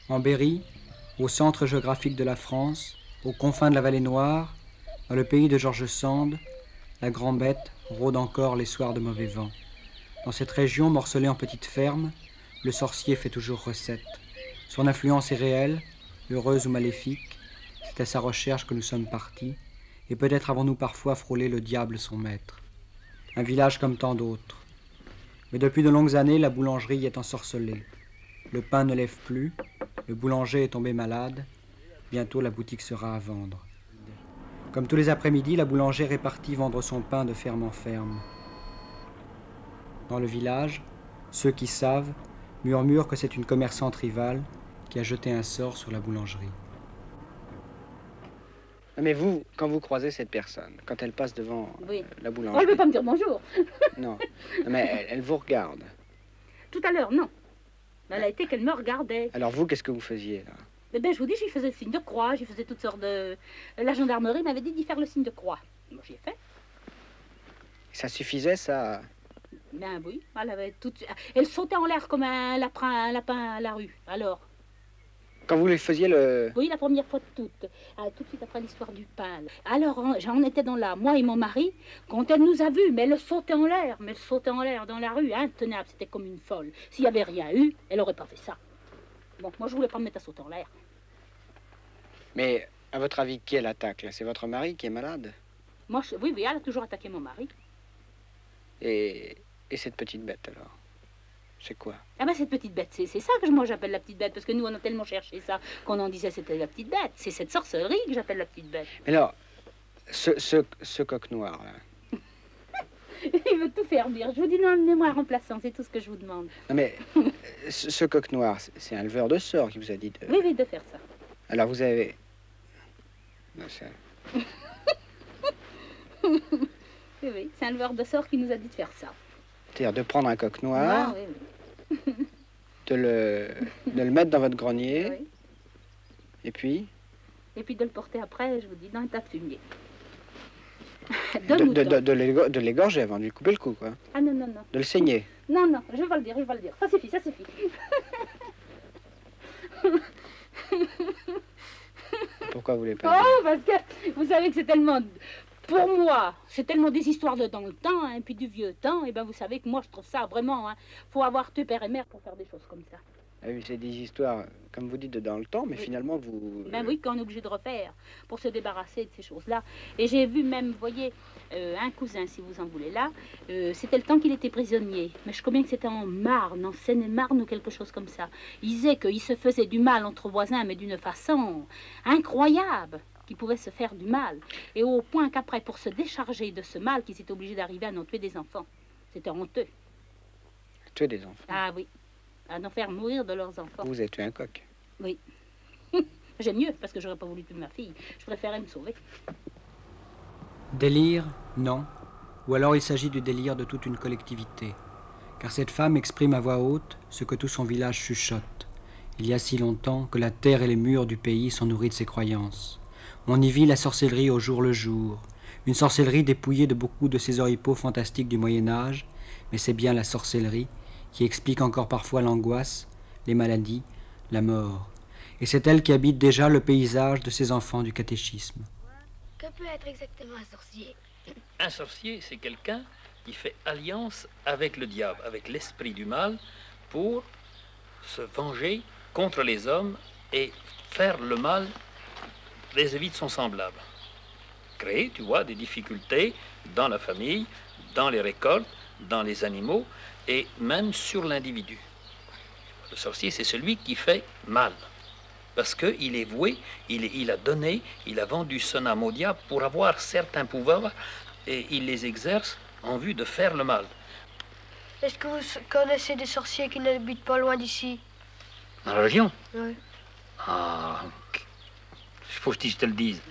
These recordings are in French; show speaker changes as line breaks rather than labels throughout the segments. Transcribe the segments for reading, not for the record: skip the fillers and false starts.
En Berry, au centre géographique de la France, aux confins de la vallée Noire, dans le pays de George Sand, la grand-bête rôde encore les soirs de mauvais vent. Dans cette région morcelée en petites fermes, le sorcier fait toujours recette. Son influence est réelle, heureuse ou maléfique. C'est à sa recherche que nous sommes partis, et peut-être avons-nous parfois frôlé le diable son maître. Un village comme tant d'autres. Mais depuis de longues années, la boulangerie y est ensorcelée. Le pain ne lève plus, le boulanger est tombé malade, bientôt la boutique sera à vendre. Comme tous les après-midi, la boulangère est partie vendre son pain de ferme en ferme. Dans le village, ceux qui savent murmurent que c'est une commerçante rivale qui a jeté un sort sur la boulangerie.
Mais vous, quand vous croisez cette personne, quand elle passe devant la
Oh,
boulangerie...
elle ne veut pas me dire bonjour.
Non, mais elle vous regarde.
Tout à l'heure, non. Elle a été qu'elle me regardait.
Alors vous, qu'est-ce que vous faisiez, là?
Eh bien, je vous dis, j'y faisais le signe de croix, j'y faisais toutes sortes de... La gendarmerie m'avait dit d'y faire le signe de croix. Moi, j'y ai fait.
Ça suffisait, ça?
Ben oui, elle avait tout... Elle sautait en l'air comme un lapin à la rue. Alors?
Quand vous lui faisiez le...
Oui, la première fois de toutes. Tout de suite après l'histoire du pain. Alors, j'en étais dans là, moi et mon mari, quand elle nous a vus, mais elle sautait en l'air, dans la rue, intenable, c'était comme une folle. S'il n'y avait rien eu, elle n'aurait pas fait ça. Bon, moi, je voulais pas me mettre à sauter en l'air.
Mais, à votre avis, qui elle attaque, là? C'est votre mari qui est malade?
Moi, oui, elle a toujours attaqué mon mari.
Et cette petite bête, alors? C'est quoi?
Ah ben, cette petite bête, c'est ça que moi j'appelle la petite bête, parce que nous, on a tellement cherché ça qu'on en disait c'était la petite bête. C'est cette sorcellerie que j'appelle la petite bête.
Mais alors, ce coq noir, là...
Il veut tout faire dire. Je vous dis non, amenez-moi un remplaçant, c'est tout ce que je vous demande.
Non, mais ce coq noir, c'est un leveur de sorts qui vous a dit de...
Oui, de faire ça.
Alors vous avez... Non,
Oui, c'est un leveur de sorts qui nous a dit de faire ça.
C'est-à-dire de prendre un coq noir,
oui.
de le mettre dans votre grenier,
Oui.
Et puis
de le porter après, je vous dis, dans un tas de fumier.
de l'égorger avant de lui couper le cou, quoi.
Ah non.
De le saigner.
Non, je vais le dire. Ça suffit.
Pourquoi vous voulez pas?
Oh, parce que vous savez que c'est tellement... Pour moi, c'est tellement des histoires de dans le temps, hein, puis du vieux temps, et ben vous savez que moi je trouve ça vraiment, faut avoir tué père et mère pour faire des choses comme ça.
Ah oui, c'est des histoires, comme vous dites, de dans le temps, mais finalement vous...
Ben oui, qu'on est obligé de refaire pour se débarrasser de ces choses-là. Et j'ai vu même, vous voyez, un cousin, si vous en voulez là, c'était le temps qu'il était prisonnier. Mais je crois bien que c'était en Marne, en Seine-et-Marne ou quelque chose comme ça. Il disait qu'il se faisait du mal entre voisins, mais d'une façon incroyable, qu'il pouvait se faire du mal. Et au point qu'après, pour se décharger de ce mal, qu'ils étaient obligés d'arriver à en tuer des enfants. C'était honteux.
Tuer des enfants?
Ah oui. À en faire mourir de leurs enfants.
Vous avez tué un coq?
Oui. J'aime mieux, parce que j'aurais pas voulu tuer ma fille. Je préférais me sauver.
Délire, non. Ou alors il s'agit du délire de toute une collectivité. Car cette femme exprime à voix haute ce que tout son village chuchote. Il y a si longtemps que la terre et les murs du pays sont nourris de ses croyances. On y vit la sorcellerie au jour le jour. Une sorcellerie dépouillée de beaucoup de ces oripeaux fantastiques du Moyen-Âge, mais c'est bien la sorcellerie qui explique encore parfois l'angoisse, les maladies, la mort. Et c'est elle qui habite déjà le paysage de ces enfants du catéchisme.
Que peut être exactement un sorcier?
Un sorcier, c'est quelqu'un qui fait alliance avec le diable, avec l'esprit du mal, pour se venger contre les hommes et faire le mal vis-à-vis de son semblable. Créer, tu vois, des difficultés dans la famille, dans les récoltes, dans les animaux et même sur l'individu. Le sorcier, c'est celui qui fait mal. Parce qu'il est voué, il a donné, il a vendu son âme au diable pour avoir certains pouvoirs et il les exerce en vue de faire le mal.
Est-ce que vous connaissez des sorciers qui n'habitent pas loin d'ici?
Dans la région?
Oui.
Ah, il faut que je te le dise.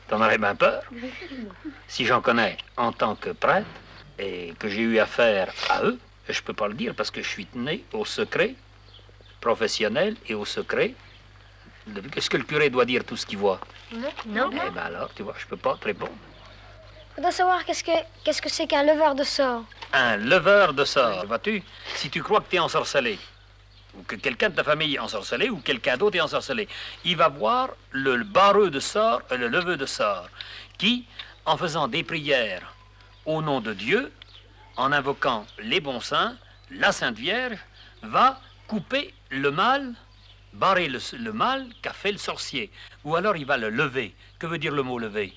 T'en aurais bien peur. Si j'en connais en tant que prêtre et que j'ai eu affaire à eux, je peux pas le dire parce que je suis tenu au secret professionnel et au secret. Qu'est-ce que le curé doit dire tout ce qu'il voit?
Non.
Eh bien alors, tu vois, je peux pas te répondre.
Je dois savoir qu'est-ce que c'est qu'un leveur de sorts.
Un leveur de sorts, vois-tu? Si tu crois que t'es ensorcelé, ou que quelqu'un de ta famille est ensorcelé, ou quelqu'un d'autre est ensorcelé, il va voir le barreux de sort et le leveux de sort, qui, en faisant des prières au nom de Dieu, en invoquant les bons saints, la Sainte Vierge, va couper le mal, barrer le mal qu'a fait le sorcier. Ou alors il va le lever. Que veut dire le mot lever?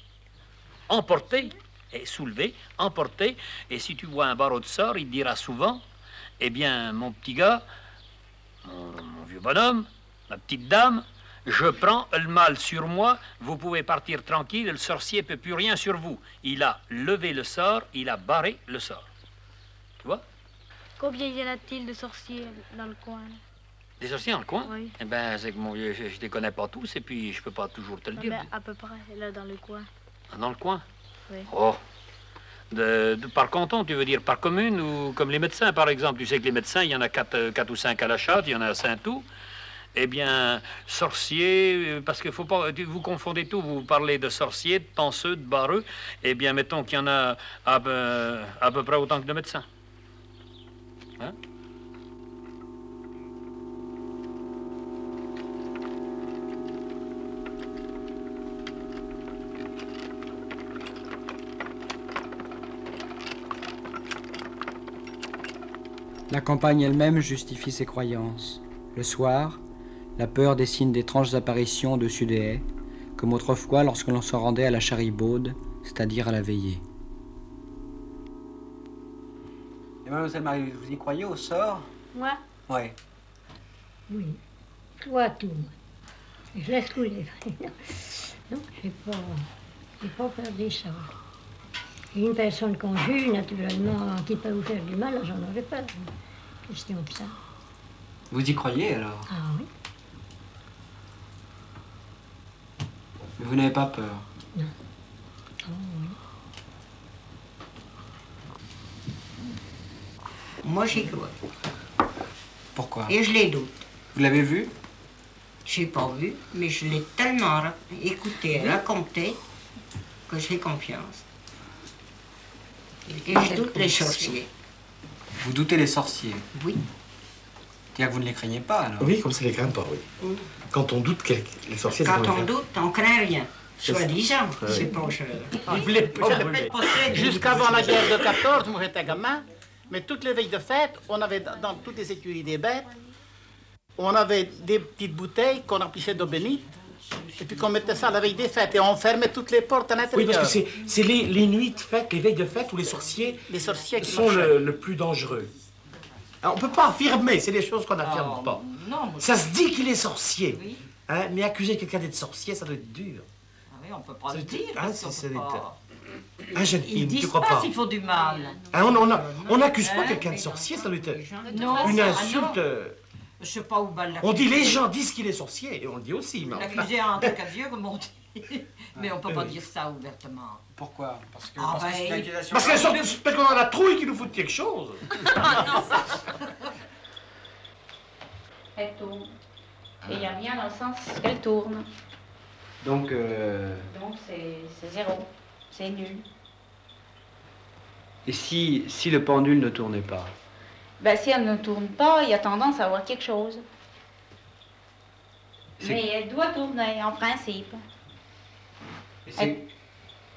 Emporter et soulever, emporter. Et si tu vois un barreau de sort, il dira souvent, eh bien, mon petit gars, mon vieux bonhomme, ma petite dame, je prends le mal sur moi, vous pouvez partir tranquille, le sorcier ne peut plus rien sur vous. Il a levé le sort, il a barré le sort. Tu vois?
Combien y en a-t-il de sorciers dans le coin?
Des sorciers dans le coin?
Oui.
Eh bien, c'est que mon vieux, je ne les connais pas tous et puis je peux pas toujours te le dire.
Mais à peu près, là, dans le coin.
Ah, dans le coin?
Oui.
Oh! Par canton, tu veux dire par commune ou comme les médecins, par exemple? Tu sais que les médecins, il y en a 4 ou 5 à la Châtre, il y en a à Saint-Tout. Eh bien, sorciers, parce qu'il faut pas... Vous confondez tout, vous parlez de sorciers, de penseux, de barreux. Eh bien, mettons qu'il y en a à peu près autant que de médecins. Hein?
La campagne elle-même justifie ses croyances. Le soir, la peur dessine d'étranges apparitions au-dessus des haies, comme autrefois lorsque l'on se rendait à la charibaude, c'est-à-dire à la veillée. Et mademoiselle Marie, vous y croyez au sort?
Moi?
Oui.
Oui, toi tout. Je laisse couler. Non, j'ai pas peur des sorts. Et une personne qu'on juge, naturellement, qui peut vous faire du mal, j'en aurais peur. Question de ça.
Vous y croyez alors?
Ah oui?
Mais vous n'avez pas peur?
Non. Oh oui.
Moi, j'y crois.
Pourquoi?
Et je les doute.
Vous l'avez vu?
Je n'ai pas vu, mais je l'ai tellement écouté, raconté, que j'ai confiance. Et je doute les sorciers.
Vous doutez les sorciers?
Oui.
C'est-à-dire que vous ne les craignez pas alors?
Oui, comme ça les craint pas, oui. Quand on doute que les sorciers...
Quand on doute, on craint rien.
C'est ça.
Soi-disant,
Oui.
c'est pas...
Il voulait pas brûler. Jusqu'avant la guerre de 14, moi j'étais gamin, mais toutes les veilles de fête, on avait dans toutes les écuries des bêtes, on avait des petites bouteilles qu'on remplissait d'eau bénite, et puis qu'on mettait ça à la veille des fêtes, et on fermait toutes les portes à l'intérieur.
Oui, parce que c'est les nuits de fête, les veilles de fête où les sorciers
qui
sont le plus dangereux. Alors, on ne peut pas affirmer, c'est des choses qu'on n'affirme pas.
Non,
ça se dit qu'il est sorcier,
oui.
Hein, mais accuser quelqu'un d'être sorcier, ça doit être dur.
Ah oui, on peut pas le dire, parce qu'on peut pas...
Un jeune
Ils
film, tu
disent
crois
pas
pas?
s'il faut du mal.
Hein, on n'accuse pas quelqu'un de sorcier, ça doit être
Non,
une
ça,
insulte.
non. Je sais pas où va l'accuser.
On dit, les gens disent qu'il est sorcier, et on le dit aussi. Mais
L'accuser a un truc à vieux, comme on dit. Mais on peut pas dire ça ouvertement.
Pourquoi? Parce que
c'est une accusation.
Parce qu'on a la trouille qui nous fout de quelque chose.
Elle tourne. Et il n'y a rien dans le sens qu'elle tourne.
Donc
c'est zéro. C'est nul.
Et si le pendule ne tournait pas?
Ben, si elle ne tourne pas, il y a tendance à avoir quelque chose. Mais elle doit tourner, en principe.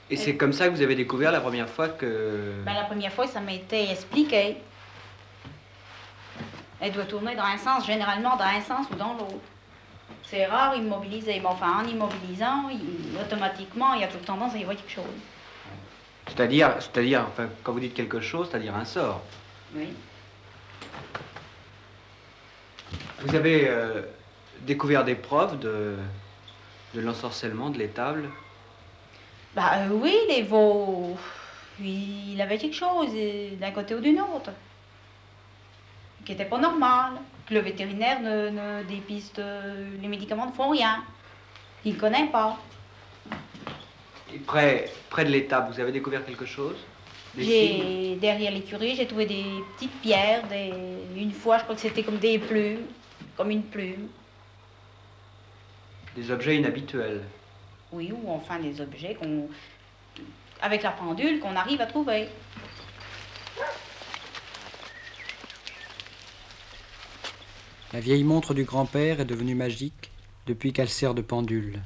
Et c'est comme ça que vous avez découvert la première fois que...
Ben, la première fois, ça m'a été expliqué. Elle doit tourner dans un sens, généralement dans un sens ou dans l'autre. C'est rare immobiliser, mais enfin, en immobilisant, automatiquement, il y a toute tendance à y voir quelque chose.
C'est-à-dire, enfin, quand vous dites quelque chose, c'est-à-dire un sort.
Oui.
Vous avez découvert des preuves de l'ensorcellement de l'étable?
Bah oui, les veaux, il avait quelque chose d'un côté ou d'une autre, qui n'était pas normal, que le vétérinaire ne dépiste, les médicaments ne font rien, il ne connaît pas.
Et près de l'étable, vous avez découvert quelque chose?
Derrière l'écurie, j'ai trouvé des petites pierres, une fois, je crois que c'était comme des plumes, comme une plume.
Des objets inhabituels?
Oui, ou enfin des objets avec la pendule qu'on arrive à trouver.
La vieille montre du grand-père est devenue magique depuis qu'elle sert de pendule.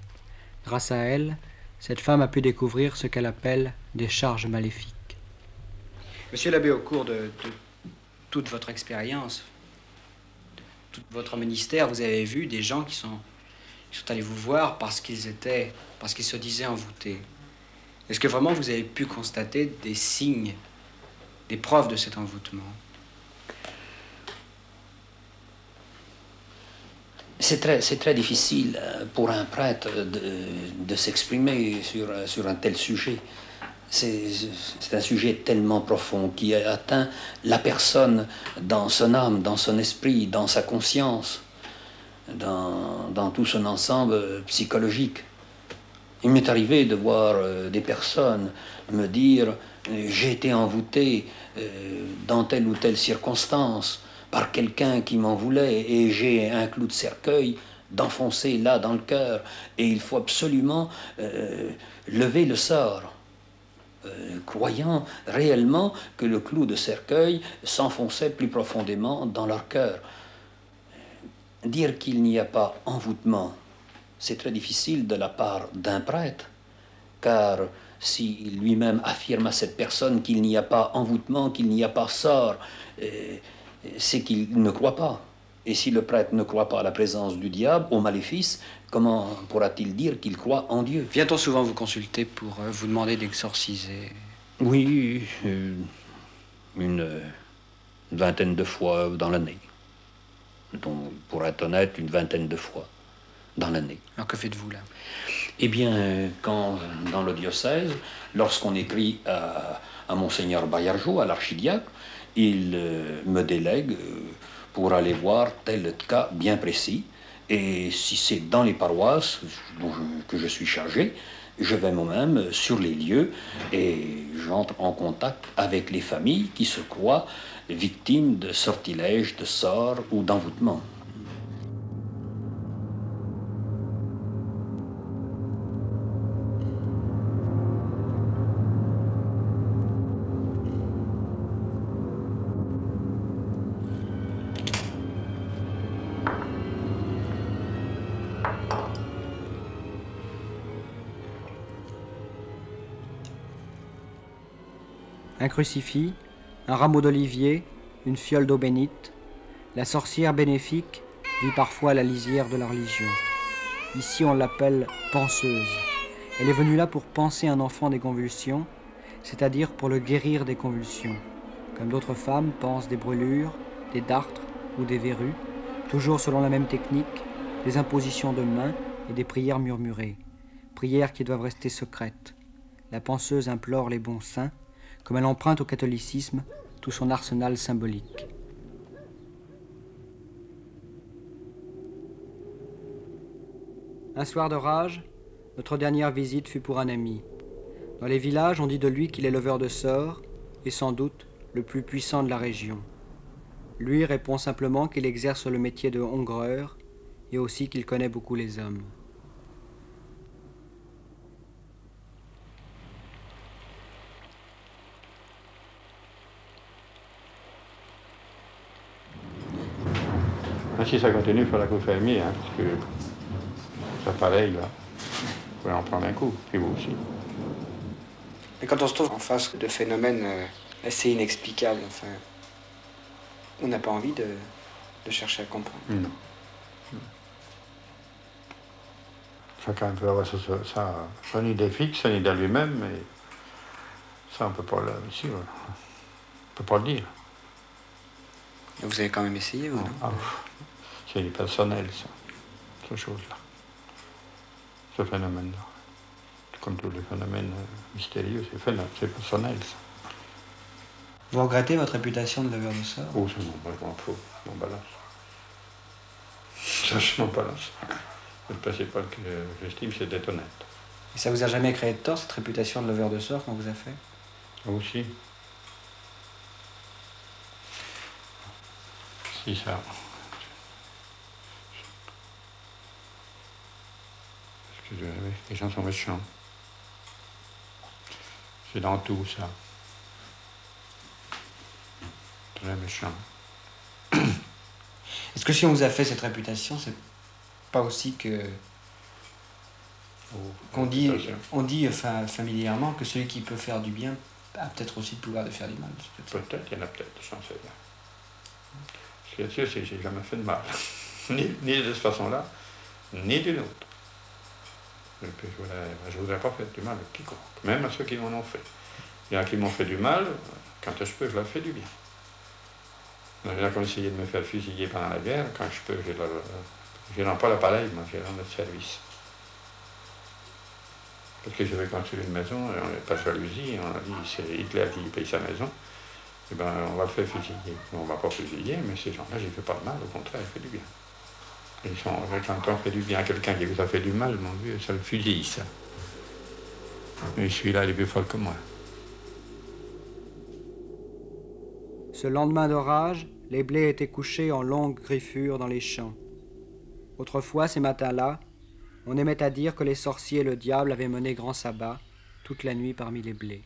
Grâce à elle, cette femme a pu découvrir ce qu'elle appelle des charges maléfiques. Monsieur l'abbé, au cours de toute votre expérience, tout votre ministère, vous avez vu des gens qui sont allés vous voir parce qu'ils se disaient envoûtés. Est-ce que vraiment vous avez pu constater des signes, des preuves de cet envoûtement?
C'est très difficile pour un prêtre de s'exprimer sur un tel sujet. C'est un sujet tellement profond qui atteint la personne dans son âme, dans son esprit, dans sa conscience, dans tout son ensemble psychologique. Il m'est arrivé de voir des personnes me dire « j'ai été envoûté dans telle ou telle circonstance » par quelqu'un qui m'en voulait et j'ai un clou de cercueil d'enfoncer là dans le cœur et il faut absolument lever le sort, croyant réellement que le clou de cercueil s'enfonçait plus profondément dans leur cœur. Dire qu'il n'y a pas envoûtement, c'est très difficile de la part d'un prêtre, car s'il lui-même affirme à cette personne qu'il n'y a pas envoûtement, qu'il n'y a pas sort, c'est qu'il ne croit pas. Et si le prêtre ne croit pas à la présence du diable, au maléfice, comment pourra-t-il dire qu'il croit en Dieu?
Vient-on souvent vous consulter pour vous demander d'exorciser?
Oui, une vingtaine de fois dans l'année. Donc, pour être honnête, une vingtaine de fois dans l'année.
Alors que faites-vous là?
Eh bien, quand dans le diocèse, lorsqu'on écrit à Monseigneur Baillargeau, à l'archidiacre, il me délègue pour aller voir tel cas bien précis. Et si c'est dans les paroisses que je suis chargé, je vais moi-même sur les lieux et j'entre en contact avec les familles qui se croient victimes de sortilèges, de sorts ou d'envoûtements.
Un crucifix, un rameau d'olivier, une fiole d'eau bénite, la sorcière bénéfique vit parfois à la lisière de la religion. Ici on l'appelle penseuse. Elle est venue là pour panser un enfant des convulsions, c'est-à-dire pour le guérir des convulsions. Comme d'autres femmes pansent des brûlures, des dartres ou des verrues, toujours selon la même technique, des impositions de mains et des prières murmurées, prières qui doivent rester secrètes. La penseuse implore les bons saints, comme elle emprunte au catholicisme tout son arsenal symbolique. Un soir de rage, notre dernière visite fut pour un ami. Dans les villages, on dit de lui qu'il est leveur de sorts et sans doute le plus puissant de la région. Lui répond simplement qu'il exerce le métier de hongreur et aussi qu'il connaît beaucoup les hommes.
Si ça continue, il faudra que vous fermiez, hein, parce que c'est pareil, là. Vous pouvez en prendre un coup, et vous aussi.
Mais quand on se trouve en face de phénomènes assez inexplicables, enfin, on n'a pas envie de chercher à comprendre.
Non. Chacun peut avoir son idée fixe, son idée à lui-même, mais ça, on ne peut pas le suivre. On ne peut pas le dire.
Vous avez quand même essayé, vous, non?
C'est personnel, ça, cette chose-là. Ce phénomène-là. Comme tous les phénomènes mystérieux, c'est personnel, ça.
Vous regrettez votre réputation de leveur de sorts?
Oh, ça, non, je m'en fous, je m'en balance. Ça, je m'en balance. Le principal que j'estime, c'est d'être honnête.
Et ça vous a jamais créé de tort, cette réputation de leveur de sorts, qu'on vous a fait?
Aussi. Si, ça. Les gens sont méchants. C'est dans tout, ça. Très méchant.
Est-ce que si on vous a fait cette réputation, c'est pas aussi que... On dit familièrement que celui qui peut faire du bien a peut-être aussi le pouvoir de faire du mal.
Peut-être, il y en a peut-être, j'en sais rien. Ce qui est sûr, c'est que j'ai jamais fait de mal. ni de cette façon-là, ni d'une autre. Et puis je voudrais pas faire du mal à quiconque, même à ceux qui m'en ont fait. Il y en a qui m'ont fait du mal, quand je peux, je leur fais du bien. Il y en a qui ont essayé de me faire fusiller pendant la guerre, quand je peux, je n'ai pas l'appareil, moi, j'ai notre service. Parce que je vais construire une maison, on n'a pas de jalousie, on a dit c'est Hitler qui paye sa maison, et ben on va le faire fusiller. On ne va pas fusiller, mais ces gens-là, je ne fais pas de mal, au contraire, je fais du bien. Quand on fait du bien à quelqu'un qui vous a fait du mal, mon vieux, ça le fusille, ça. Et celui-là, il est plus fort que moi.
Ce lendemain d'orage, les blés étaient couchés en longues griffures dans les champs. Autrefois, ces matins-là, on aimait à dire que les sorciers et le diable avaient mené grand sabbat toute la nuit parmi les blés.